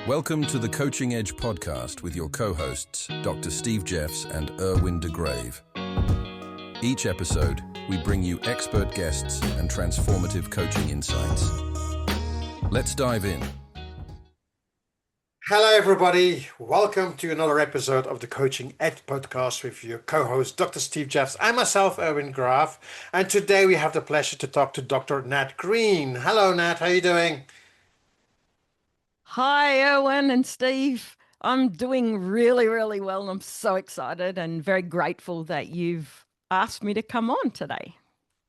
Welcome to the Coaching Edge podcast with your co-hosts, Dr. Steve Jeffs and Erwin de Grave. Each episode, we bring you expert guests and transformative coaching insights. Let's dive in. Hello, everybody. Welcome to another episode of the Coaching Edge podcast with your co-host, Dr. Steve Jeffs, and myself, Erwin Graf. And today we have the pleasure to talk to Dr. Nat Green. Hello, Nat. How are you doing? Hi, Erwin and Steve. I'm doing really well. And I'm so excited and very grateful that you've asked me to come on today.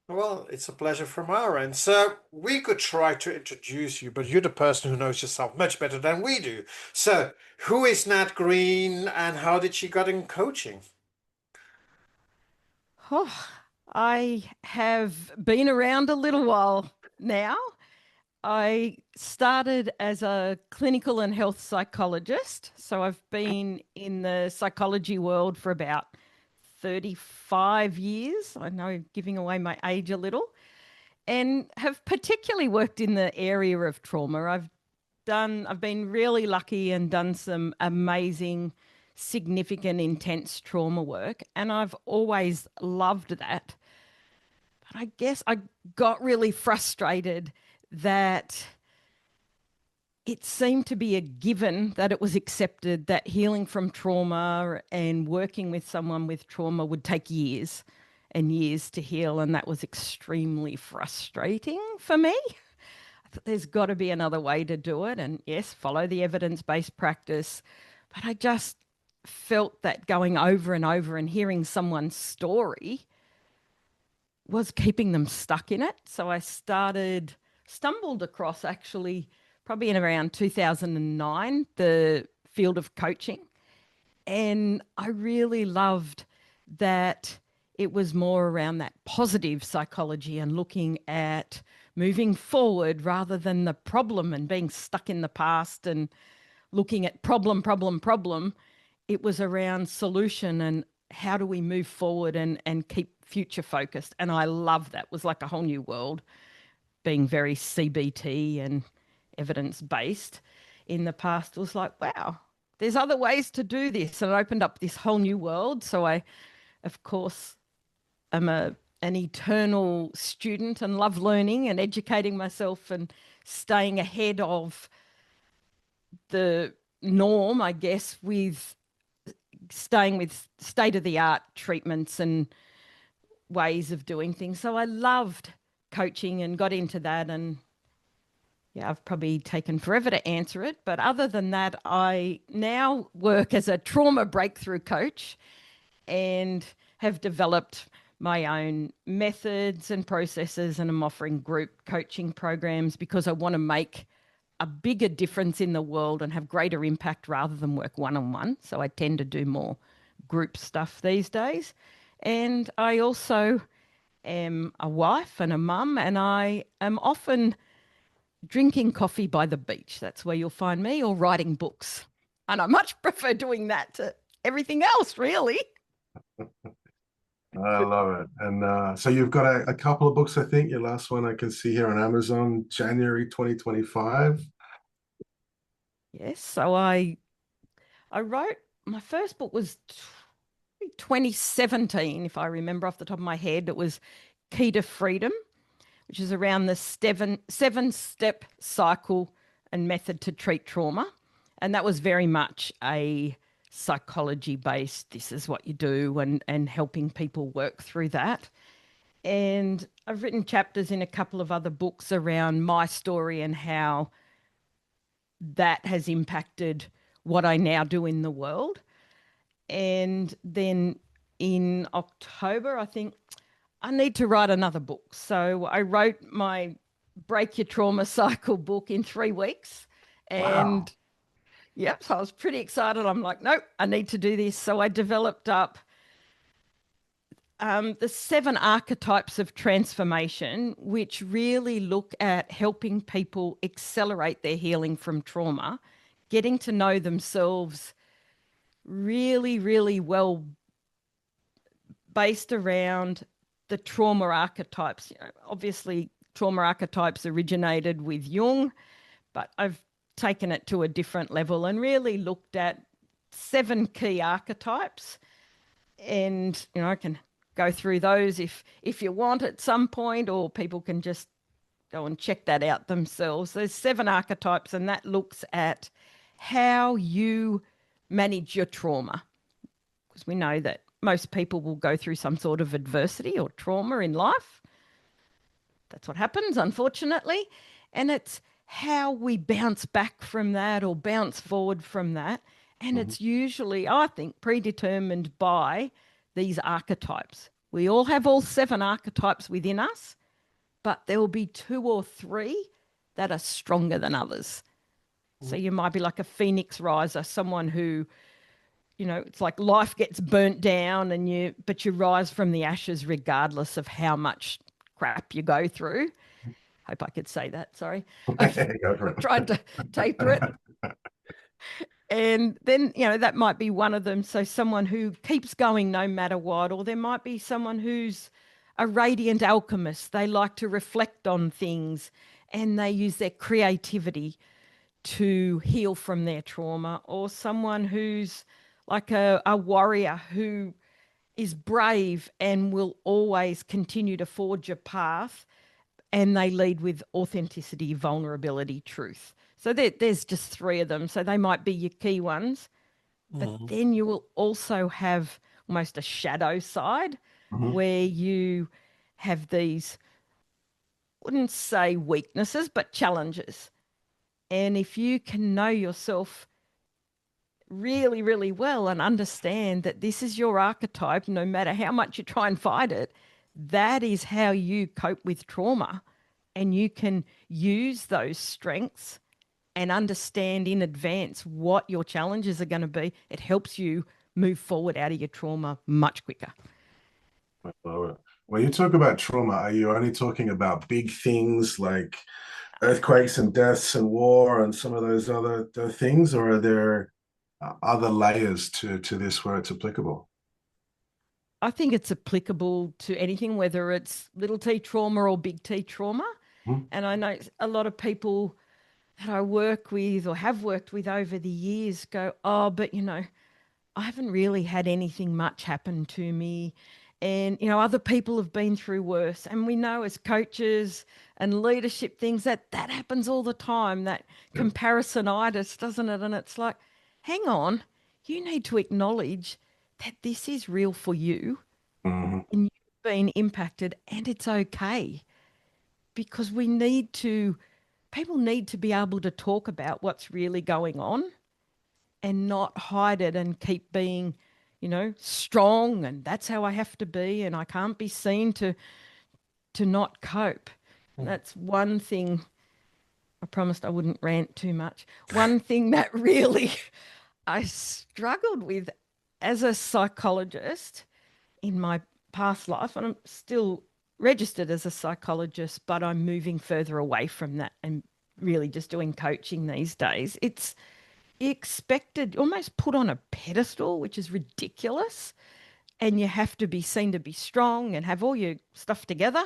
Well, it's a pleasure from our end. So we could try to introduce you, but you're the person who knows yourself much better than we do. So who is Nat Green and how did she got in coaching? Oh, I have been around a little while now. I started as a clinical and health psychologist. So I've been in the psychology world for about 35 years. I know, giving away my age a little, and have particularly worked in the area of trauma. I've been really lucky and done some amazing, significant, intense trauma work, and I've always loved that. But I guess I got really frustrated that it seemed to be a given that it was accepted that healing from trauma and working with someone with trauma would take years and years to heal. And that was extremely frustrating for me. I thought there's got to be another way to do it. And yes, follow the evidence-based practice. But I just felt that going over and over and hearing someone's story was keeping them stuck in it. So I stumbled across, actually probably in around 2009, the field of coaching. And I really loved that it was more around that positive psychology and looking at moving forward rather than the problem and being stuck in the past and looking at problem. It was around solution and how do we move forward and keep future focused. And I love that. It was like a whole new world, being very CBT and evidence-based in the past. It was like, wow, there's other ways to do this. And it opened up this whole new world. So I, of course, am an eternal student and love learning and educating myself and staying ahead of the norm, I guess, with staying with state-of-the-art treatments and ways of doing things. So I loved coaching and got into that, and yeah, I've probably taken forever to answer it, but other than that, I now work as a trauma breakthrough coach and have developed my own methods and processes, and I'm offering group coaching programs because I want to make a bigger difference in the world and have greater impact rather than work one-on-one. So I tend to do more group stuff these days. And I also am a wife and a mum, and I am often drinking coffee by the beach. That's where you'll find me, or writing books. And I much prefer doing that to everything else, really. I love it. And so you've got a couple of books, I think. Your last one I can see here on Amazon, January 2025. Yes, so I wrote, my first book was 2017, if I remember off the top of my head. It was Key to Freedom, which is around the seven-step cycle and method to treat trauma. And that was very much a psychology-based, this is what you do, and helping people work through that. And I've written chapters in a couple of other books around my story and how that has impacted what I now do in the world. And then in October, I think I need to write another book. So I wrote my Break Your Trauma Cycle book in 3 weeks. And Wow. Yep, so I was pretty excited. I'm like, nope, I need to do this. So I developed up the 7 Archetypes of Transformation, which really look at helping people accelerate their healing from trauma, getting to know themselves really well, based around the trauma archetypes. You know, obviously, trauma archetypes originated with Jung, but I've taken it to a different level and really looked at 7 key archetypes. And, I can go through those if you want at some point, or people can just go and check that out themselves. There's 7 archetypes, and that looks at how you manage your trauma. Because we know that most people will go through some sort of adversity or trauma in life. That's what happens, unfortunately. And it's how we bounce back from that or bounce forward from that. And it's usually, I think, predetermined by these archetypes. We all have all 7 archetypes within us, but there will be 2 or 3 that are stronger than others. So you might be like a phoenix riser, someone who, it's like life gets burnt down but you rise from the ashes regardless of how much crap you go through. Hope I could say that, sorry. I tried to taper it. And then, that might be one of them. So someone who keeps going no matter what, or there might be someone who's a radiant alchemist. They like to reflect on things and they use their creativity to heal from their trauma, or someone who's like a warrior who is brave and will always continue to forge a path, and they lead with authenticity, vulnerability, truth. So there's just 3 of them. So they might be your key ones. But then you will also have almost a shadow side where you have these, wouldn't say weaknesses, but challenges. And if you can know yourself really, really well and understand that this is your archetype, no matter how much you try and fight it, that is how you cope with trauma. And you can use those strengths and understand in advance what your challenges are going to be. It helps you move forward out of your trauma much quicker. When you talk about trauma, are you only talking about big things like earthquakes and deaths and war and some of those other things, or are there other layers to this where it's applicable? I think it's applicable to anything, whether it's little t trauma or big T trauma. And I know a lot of people that I work with or have worked with over the years go, oh, but, I haven't really had anything much happen to me. And, other people have been through worse. And we know as coaches and leadership things that happens all the time, that comparisonitis, doesn't it? And it's like, hang on, you need to acknowledge that this is real for you and you've been impacted, and it's okay. Because people need to be able to talk about what's really going on and not hide it and keep being, strong, and that's how I have to be, and I can't be seen to not cope. That's one thing. I promised I wouldn't rant too much. One thing that really I struggled with as a psychologist in my past life, and I'm still registered as a psychologist, but I'm moving further away from that and really just doing coaching these days. It's expected, almost put on a pedestal, which is ridiculous. And you have to be seen to be strong and have all your stuff together.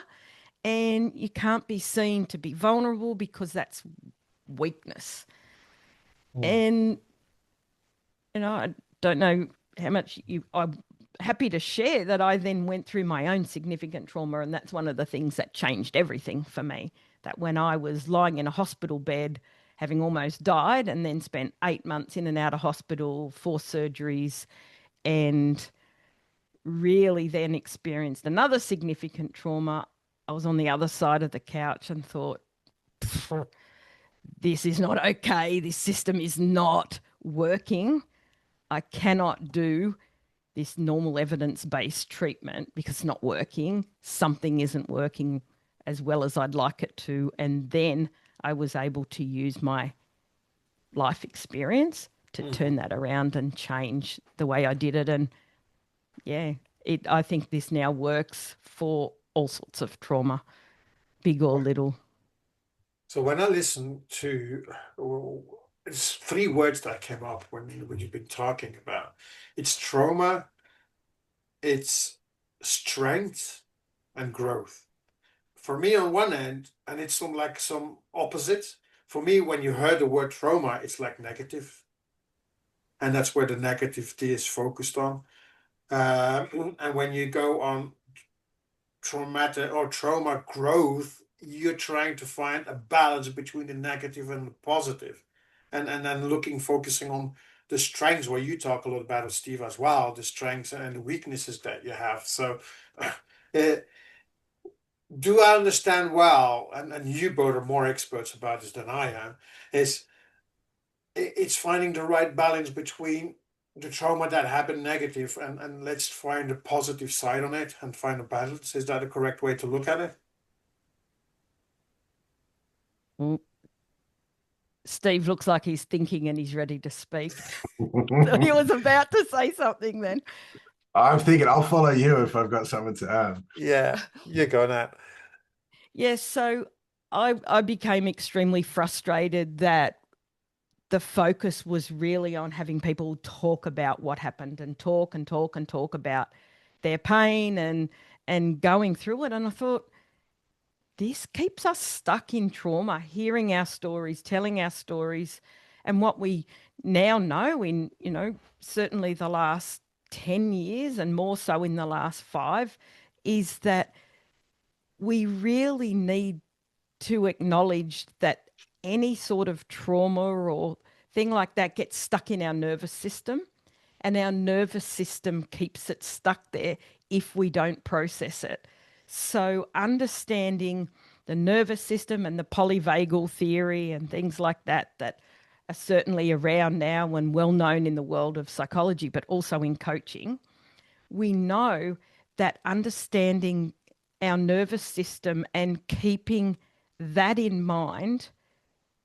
And you can't be seen to be vulnerable because that's weakness. And, I don't know how much I'm happy to share that I then went through my own significant trauma. And that's one of the things that changed everything for me. That when I was lying in a hospital bed, having almost died, and then spent 8 months in and out of hospital, 4 surgeries, and really then experienced another significant trauma. I was on the other side of the couch and thought, this is not okay. This system is not working. I cannot do this normal evidence-based treatment because it's not working. Something isn't working as well as I'd like it to. And then I was able to use my life experience to turn that around and change the way I did it. And I think this now works for all sorts of trauma, big or little. So when I listen to, it's 3 words that came up when you've been talking about. It's trauma, it's strength, and growth. For me, on one end, and it's some opposites. for me, when you heard the word trauma, it's like negative, and that's where the negativity is focused on. And when you go on traumatic or trauma growth, you're trying to find a balance between the negative and the positive, and then focusing on the strengths, where you talk a lot about it, Steve, as well, the strengths and the weaknesses that you have. So, uh, do I understand well? And you both are more experts about this than I am. Is it's finding the right balance between the trauma that happened negative, and let's find the positive side on it and find a balance. Is that the correct way to look at it? Mm. Steve looks like he's thinking and he's ready to speak. He was about to say something then. I'm thinking I'll follow you if I've got something to add. Yeah, you're going at. Yes, so I became extremely frustrated that the focus was really on having people talk about what happened and talk and talk and talk about their pain and going through it. And I thought, this keeps us stuck in trauma, hearing our stories, telling our stories. And what we now know in, certainly the last 10 years and more so in the last 5, is that we really need to acknowledge that any sort of trauma or thing like that gets stuck in our nervous system, and our nervous system keeps it stuck there if we don't process it. So understanding the nervous system and the polyvagal theory and things like that are certainly around now and well known in the world of psychology, but also in coaching, we know that understanding our nervous system and keeping that in mind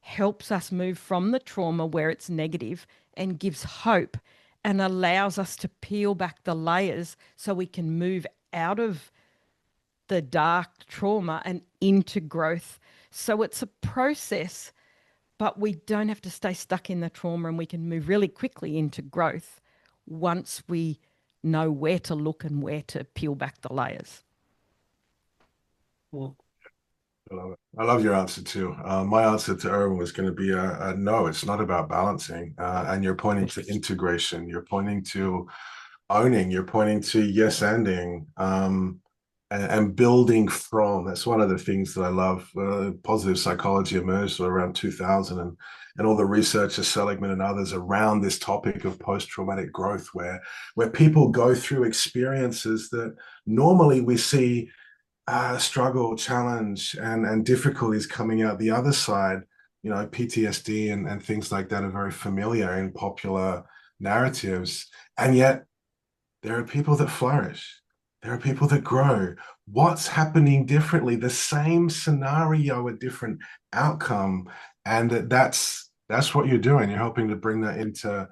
helps us move from the trauma where it's negative and gives hope and allows us to peel back the layers so we can move out of the dark trauma and into growth. So it's a process, but we don't have to stay stuck in the trauma, and we can move really quickly into growth once we know where to look and where to peel back the layers. Well, I love it. I love your answer too. My answer to Erwin was going to be a no. It's not about balancing, and you're pointing to integration. You're pointing to owning. You're pointing to yes ending, and building from. That's one of the things that I love. Positive psychology emerged around 2000, and all the researchers, Seligman and others, around this topic of post-traumatic growth, where people go through experiences that normally we see struggle, challenge, and difficulties coming out the other side. PTSD and things like that are very familiar in popular narratives, and yet there are people that flourish. There are people that grow. What's happening differently? The same scenario, a different outcome, and that's what you're doing. You're helping to bring that into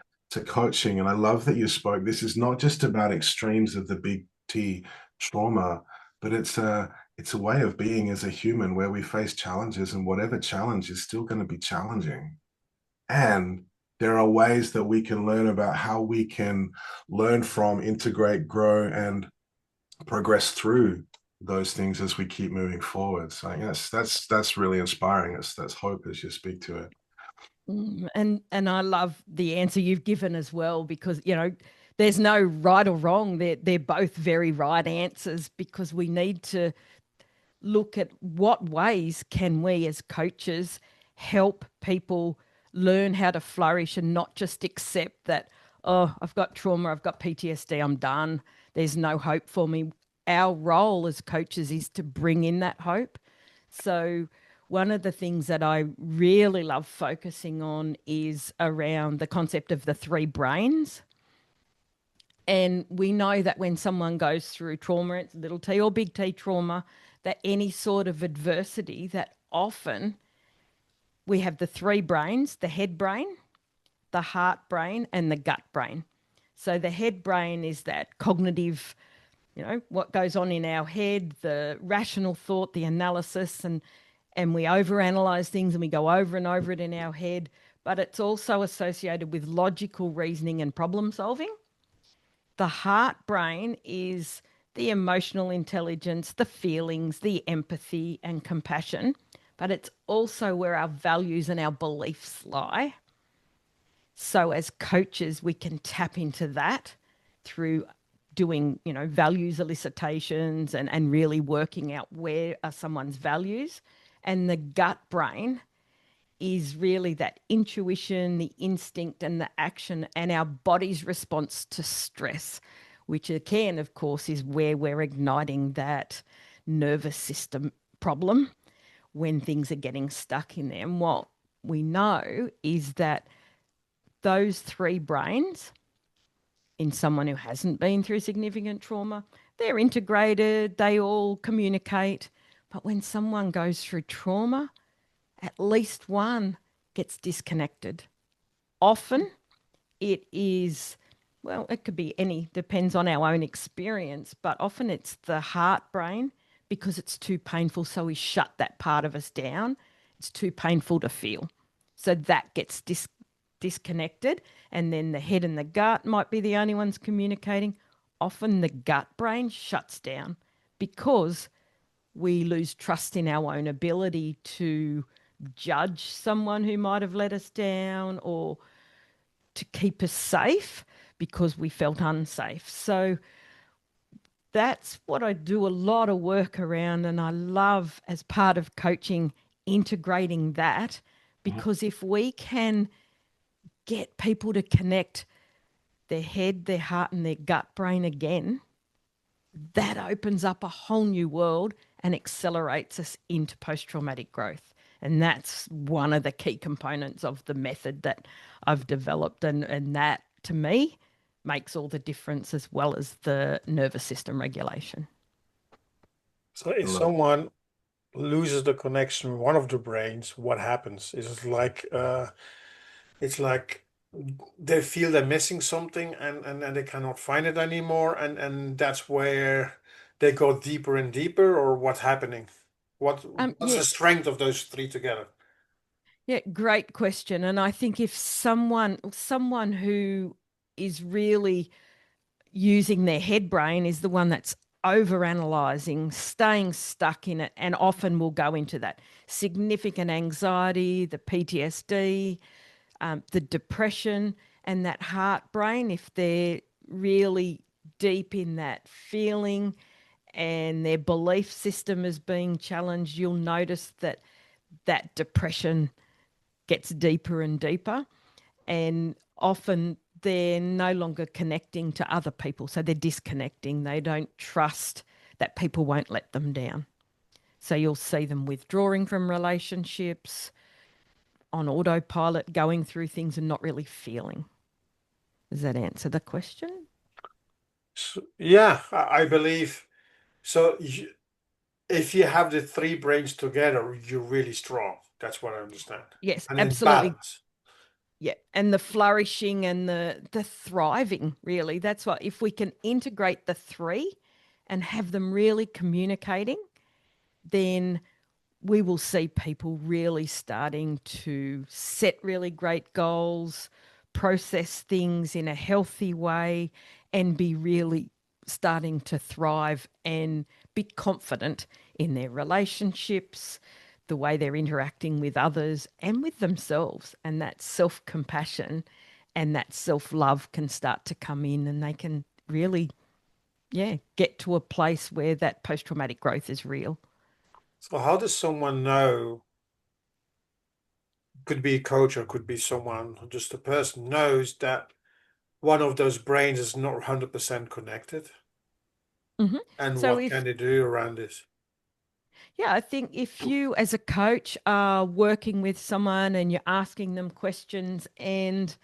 coaching, and I love that you spoke. This is not just about extremes of the big T trauma, but it's a way of being as a human, where we face challenges, and whatever challenge is still going to be challenging. And there are ways that we can learn about how we can learn from, integrate, grow, and progress through those things as we keep moving forward. So yes, that's really inspiring. That's hope as you speak to it. And I love the answer you've given as well, because there's no right or wrong. They're both very right answers, because we need to look at what ways can we as coaches help people learn how to flourish and not just accept that, oh, I've got trauma, I've got PTSD, I'm done, there's no hope for me. Our role as coaches is to bring in that hope. So one of the things that I really love focusing on is around the concept of the 3 brains. And we know that when someone goes through trauma, it's little t or big T trauma, that any sort of adversity, that often we have the 3 brains: the head brain, the heart brain, and the gut brain. So the head brain is that cognitive, what goes on in our head, the rational thought, the analysis, and we overanalyze things and we go over and over it in our head. But it's also associated with logical reasoning and problem solving. The heart brain is the emotional intelligence, the feelings, the empathy and compassion. but it's also where our values and our beliefs lie. So as coaches, we can tap into that through doing, values elicitations and really working out where are someone's values. And the gut brain is really that intuition, the instinct and the action and our body's response to stress, which again, of course, is where we're igniting that nervous system problem when things are getting stuck in there. And what we know is that those three brains in someone who hasn't been through significant trauma, they're integrated, they all communicate. But when someone goes through trauma, at least one gets disconnected. Often it is, well, it could be any, depends on our own experience, but often it's the heart brain because it's too painful. So we shut that part of us down. It's too painful to feel. So that gets disconnected. And then the head and the gut might be the only ones communicating. Often the gut brain shuts down because we lose trust in our own ability to judge someone who might have let us down or to keep us safe because we felt unsafe. So that's what I do a lot of work around, and I love as part of coaching integrating that, because if we can get people to connect their head, their heart and their gut brain again, that opens up a whole new world and accelerates us into post-traumatic growth. And that's one of the key components of the method that I've developed. And that, to me, makes all the difference, as well as the nervous system regulation. So if someone loses the connection with one of the brains, what happens? Is it like it's like they feel they're missing something and they cannot find it anymore, and that's where they go deeper and deeper, or what's happening? What's Yeah, the strength of those three together? yeah, great question. And I think if someone who is really using their head brain is the one that's overanalyzing, staying stuck in it, and often will go into that significant anxiety, the PTSD, the depression, and that heart brain, if they're really deep in that feeling and their belief system is being challenged, you'll notice that that depression gets deeper and deeper. And often they're no longer connecting to other people. So they're disconnecting. They don't trust that people won't let them down. So you'll see them withdrawing from relationships, on autopilot, going through things and not really feeling. Does that answer the question? So, yeah, I believe so. If you have the three brains together, you're really strong. That's what I understand. Yes, And in absolutely. balance. Yeah, and the flourishing and the thriving, really. That's what, if we can integrate the three and have them really communicating, then we will see people really starting to set really great goals, process things in a healthy way, and be really starting to thrive and be confident in their relationships, the way they're interacting with others and with themselves. And that self-compassion and that self-love can start to come in, and they can really, get to a place where that post-traumatic growth is real. So how does someone know? Could be a coach or could be someone, just a person knows that one of those brains is not 100% connected. Mm-hmm. And So what if can they do around this? Yeah, I think if you as a coach are working with someone and you're asking them questions and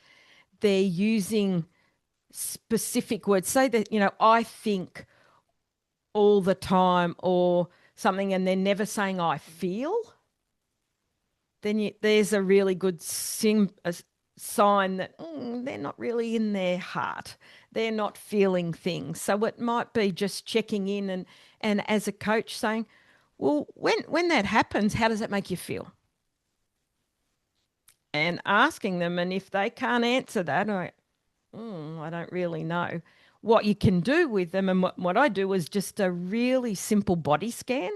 they're using specific words, say that, I think all the time or something, and they're never saying I feel, then there's a really good sign that they're not really in their heart. They're not feeling things. So it might be just checking in and as a coach saying, well, when that happens, how does that make you feel? And asking them, and if they can't answer that, I don't really know. What you can do with them, and what I do is just a really simple body scan,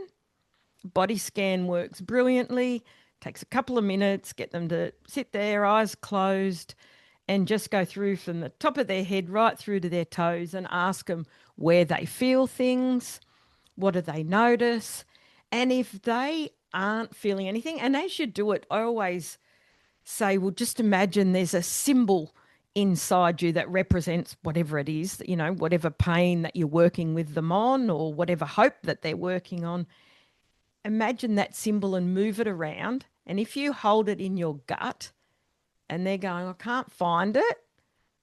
body scan works brilliantly. Takes a couple of minutes, get them to sit there, eyes closed, and just go through from the top of their head right through to their toes and ask them where they feel things, what do they notice, and if they aren't feeling anything, and as you do it, I always say, well, just imagine there's a symbol inside you that represents whatever it is, you know, whatever pain that you're working with them on or whatever hope that they're working on. Imagine that symbol and move it around. And if you hold it in your gut and they're going, I can't find it,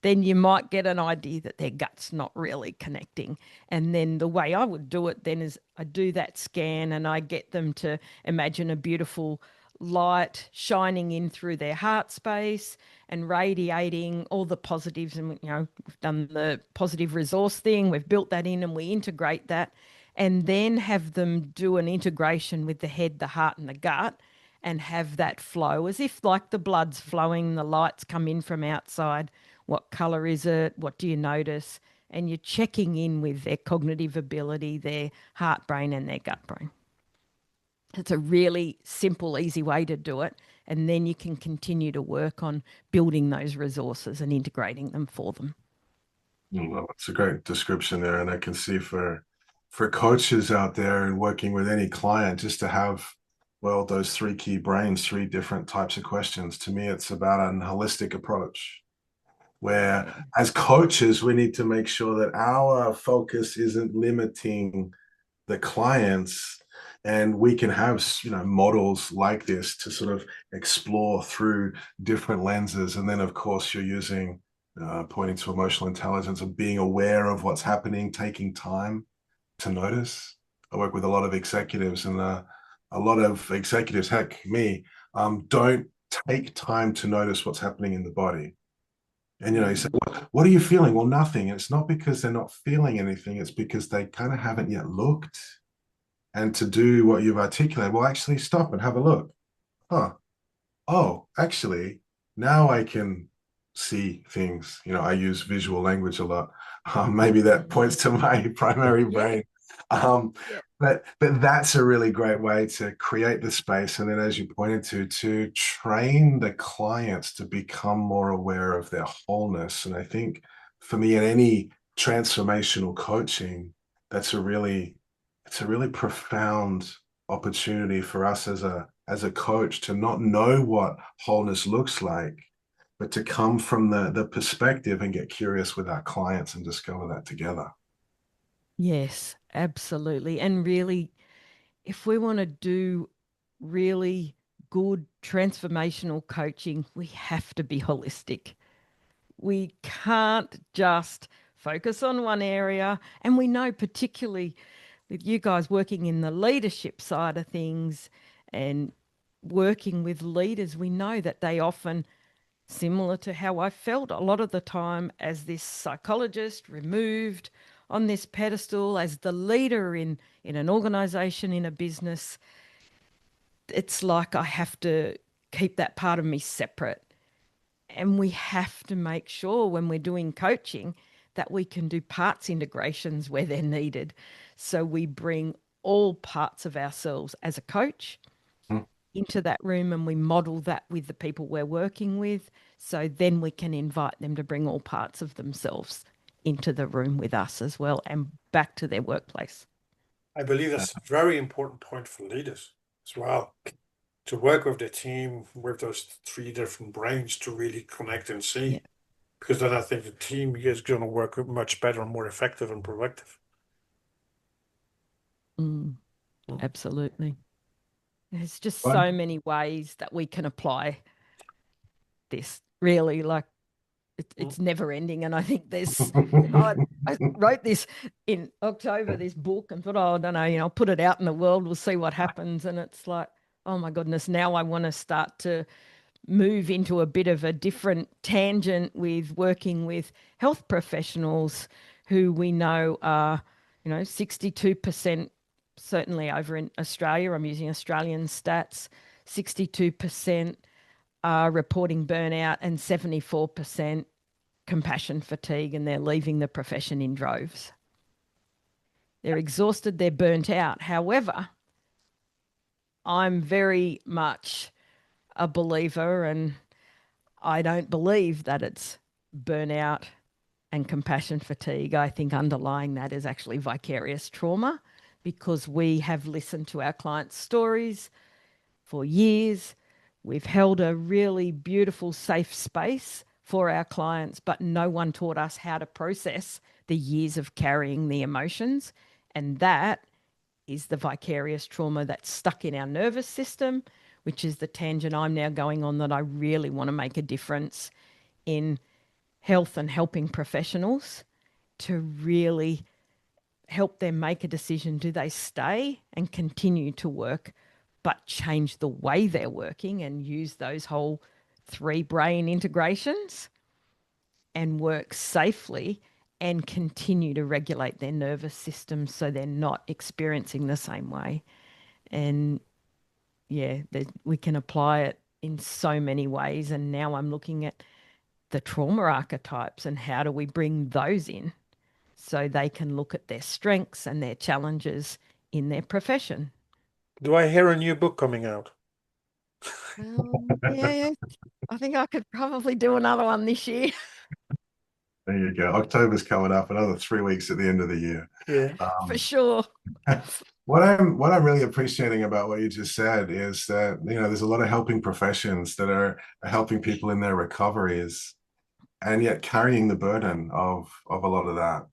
then you might get an idea that their gut's not really connecting. And then the way I would do it then is I do that scan and I get them to imagine a beautiful light shining in through their heart space and radiating all the positives. And, you know, we've done the positive resource thing, we've built that in and we integrate that, and then have them do an integration with the head, the heart, and the gut, and have that flow as if like the blood's flowing, the lights come in from outside. What color is it? What do you notice? And you're checking in with their cognitive ability, their heart brain, and their gut brain. It's a really simple, easy way to do it. And then you can continue to work on building those resources and integrating them for them. Well, it's a great description there. And I can see for coaches out there and working with any client, just to have, well, those three key brains, three different types of questions. To me, it's about an holistic approach where as coaches, we need to make sure that our focus isn't limiting the clients, and we can have, you know, models like this to sort of explore through different lenses. And then, of course, you're using pointing to emotional intelligence of being aware of what's happening, taking time to notice. I work with a lot of executives, and a lot of executives, heck, me, don't take time to notice what's happening in the body. And, you know, you say, what are you feeling? Well, nothing. And it's not because they're not feeling anything. It's because they kind of haven't yet looked. And to do what you've articulated, well, actually stop and have a look. Huh. Oh, actually, now I can see things. You know, I use visual language a lot. Maybe that points to my primary brain. But that's a really great way to create the space. And then, as you pointed to train the clients to become more aware of their wholeness. And I think for me, in any transformational coaching, it's a really profound opportunity for us as a coach to not know what wholeness looks like, but to come from the perspective and get curious with our clients and discover that together. Yes, absolutely. And really, if we want to do really good transformational coaching, we have to be holistic. We can't just focus on one area. And we know, particularly with you guys working in the leadership side of things and working with leaders, we know that they often, similar to how I felt a lot of the time as this psychologist removed on this pedestal as the leader in an organization, in a business, it's like I have to keep that part of me separate. And we have to make sure when we're doing coaching that we can do parts integrations where they're needed. So we bring all parts of ourselves as a coach into that room and we model that with the people we're working with. So then we can invite them to bring all parts of themselves into the room with us as well and back to their workplace. I believe that's a very important point for leaders as well, to work with the team with those three different brains to really connect and see. Yeah. Because then I think the team is going to work much better and more effective and productive. Absolutely. There's just so many ways that we can apply this, really. Like it's never ending. And I think there's, I wrote this in October, this book, and thought, oh, I don't know, I'll put it out in the world, we'll see what happens. And it's like, oh my goodness, now I want to start to move into a bit of a different tangent with working with health professionals who we know are, 62%, certainly over in Australia, I'm using Australian stats, 62% are reporting burnout and 74% compassion fatigue, and they're leaving the profession in droves. They're exhausted, they're burnt out. However, I'm very much a believer, and I don't believe that it's burnout and compassion fatigue. I think underlying that is actually vicarious trauma, because we have listened to our clients' stories for years. We've held a really beautiful, safe space for our clients, but no one taught us how to process the years of carrying the emotions. And that is the vicarious trauma that's stuck in our nervous system, which is the tangent I'm now going on, that I really want to make a difference in health and helping professionals to really help them make a decision. Do they stay and continue to work, but change the way they're working and use those whole 3 brain integrations and work safely and continue to regulate their nervous system so they're not experiencing the same way? And yeah, we can apply it in so many ways. And now I'm looking at the trauma archetypes and how do we bring those in so they can look at their strengths and their challenges in their profession. Do I hear a new book coming out? Yeah, I think I could probably do another one this year. There you go. October's coming up, another 3 weeks at the end of the year. Yeah. For sure. What I'm really appreciating about what you just said is that, there's a lot of helping professions that are helping people in their recoveries, and yet carrying the burden of a lot of that.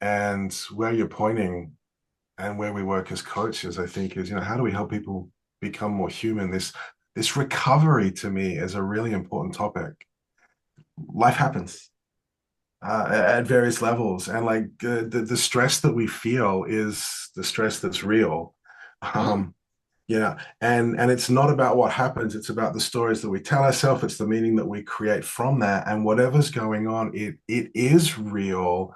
And where you're pointing and where we work as coaches, I think, is, how do we help people become more human? This recovery to me is a really important topic. Life happens at various levels, and like the stress that we feel is the stress that's real. And it's not about what happens, it's about the stories that we tell ourselves, it's the meaning that we create from that, and whatever's going on, it is real.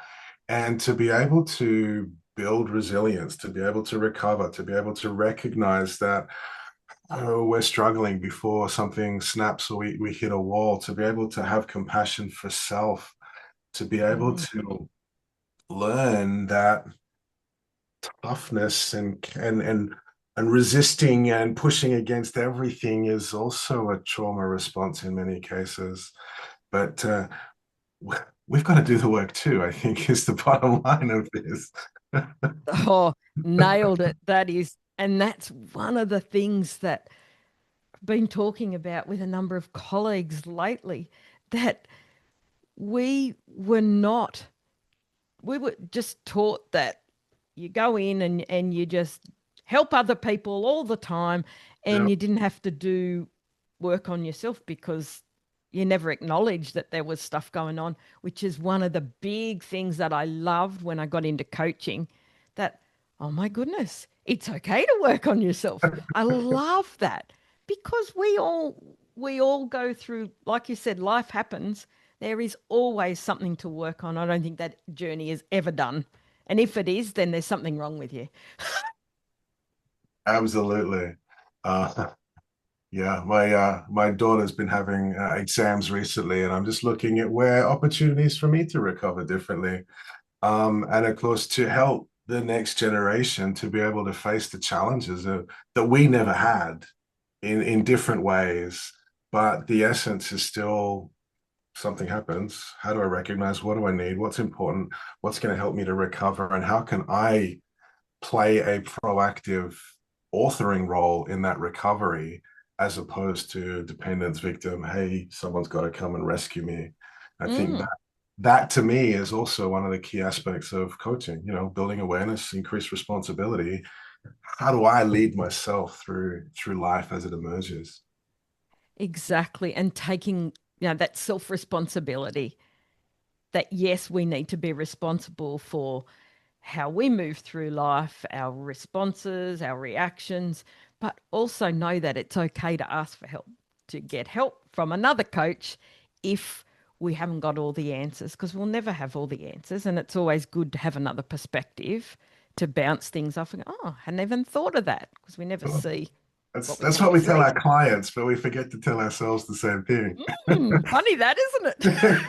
And to be able to build resilience, to be able to recover, to be able to recognize that we're struggling before something snaps or we hit a wall, to be able to have compassion for self, to be able to learn that toughness and resisting and pushing against everything is also a trauma response in many cases. But we've got to do the work too, I think, is the bottom line of this. Oh, nailed it. And that's one of the things that I've been talking about with a number of colleagues lately, that we were just taught that you go in and you just help other people all the time, and you didn't have to do work on yourself because you never acknowledged that there was stuff going on, which is one of the big things that I loved when I got into coaching, that, oh my goodness, it's okay to work on yourself. I love that, because we all go through, like you said, life happens. There is always something to work on. I don't think that journey is ever done. And if it is, then there's something wrong with you. Absolutely. Yeah, my daughter's been having exams recently, and I'm just looking at where opportunities for me to recover differently. And of course, to help the next generation to be able to face the challenges that we never had in different ways. But the essence is still, something happens. How do I recognize? What do I need? What's important? What's going to help me to recover? And how can I play a proactive authoring role in that recovery, as opposed to dependence, victim, hey, someone's got to come and rescue me. I think that to me is also one of the key aspects of coaching, building awareness, increased responsibility. How do I lead myself through life as it emerges? Exactly. And taking, that self-responsibility, that yes, we need to be responsible for how we move through life, our responses, our reactions, but also know that it's okay to ask for help, to get help from another coach if we haven't got all the answers, because we'll never have all the answers. And it's always good to have another perspective to bounce things off and go, oh, I hadn't even thought of that, because we never see. That's what we tell our clients, but we forget to tell ourselves the same thing. Funny that, isn't it?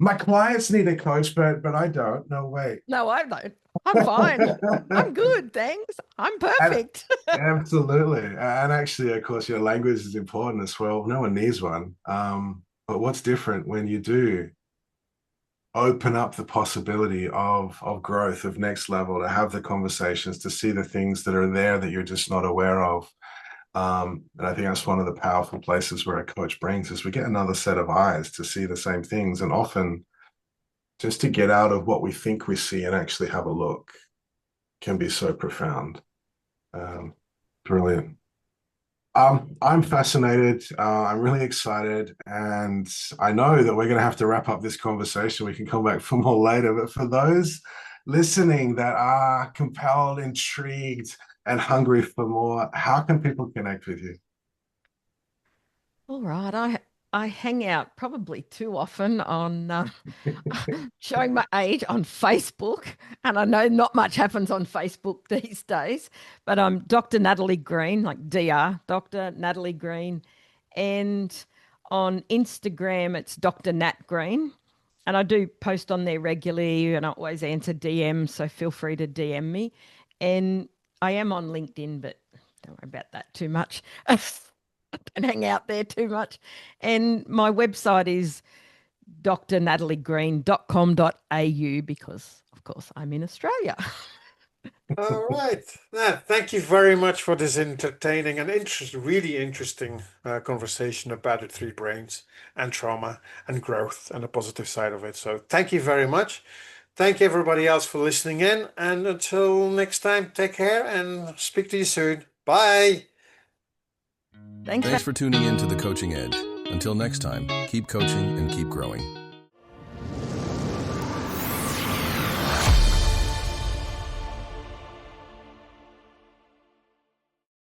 My clients need a coach, but I don't. No way. No, I don't. I'm fine. I'm good, thanks. I'm perfect. Absolutely. And actually, of course, your language is important as well. No one needs one. But what's different when you do open up the possibility of growth, of next level, to have the conversations, to see the things that are there that you're just not aware of. And I think that's one of the powerful places where a coach brings us. We get another set of eyes to see the same things, and often just to get out of what we think we see and actually have a look can be so profound. Brilliant. I'm fascinated. I'm really excited, and I know that we're going to have to wrap up this conversation. We can come back for more later, but for those listening that are compelled, intrigued, and hungry for more, how can people connect with you? All right. I hang out probably too often on showing my age on Facebook. And I know not much happens on Facebook these days, but I'm Dr. Natalie Green, like DR, Dr. Natalie Green. And on Instagram, it's Dr. Nat Green. And I do post on there regularly and I always answer DMs. So feel free to DM me. And I am on LinkedIn, but don't worry about that too much. And hang out there too much. And my website is drnataliegreen.com.au because, of course, I'm in Australia. All right. Thank you very much for this entertaining and really interesting conversation about the three brains and trauma and growth and the positive side of it. So thank you very much. Thank you everybody else for listening in. And until next time, take care and speak to you soon. Bye. Thanks for tuning in to The Coaching Edge. Until next time, keep coaching and keep growing.